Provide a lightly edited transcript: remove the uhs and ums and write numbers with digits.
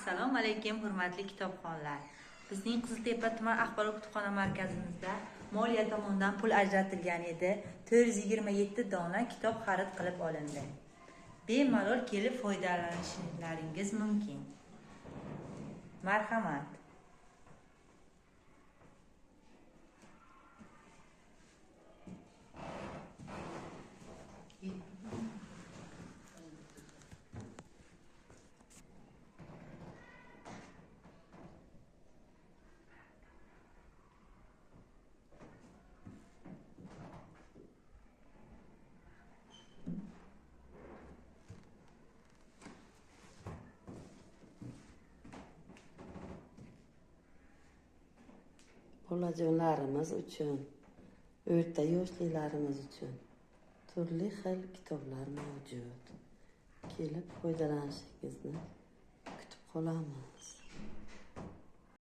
Assalomu alaykum hurmatli kitobxonlar. Bizning Qiziltepa tuman axborot kutubxona markazimizda moliya tomonidan pul ajratilgan edi. 427 dona kitob xarid qilib olindi. Bemalol kelib foydalanishlaringiz mumkin. Marhamat. Bolajonlarimiz uchun, o'rta yoshlilarimiz uchun turli xil kitoblar mavjud. Kelib foydalanishingizni kutib qolamiz.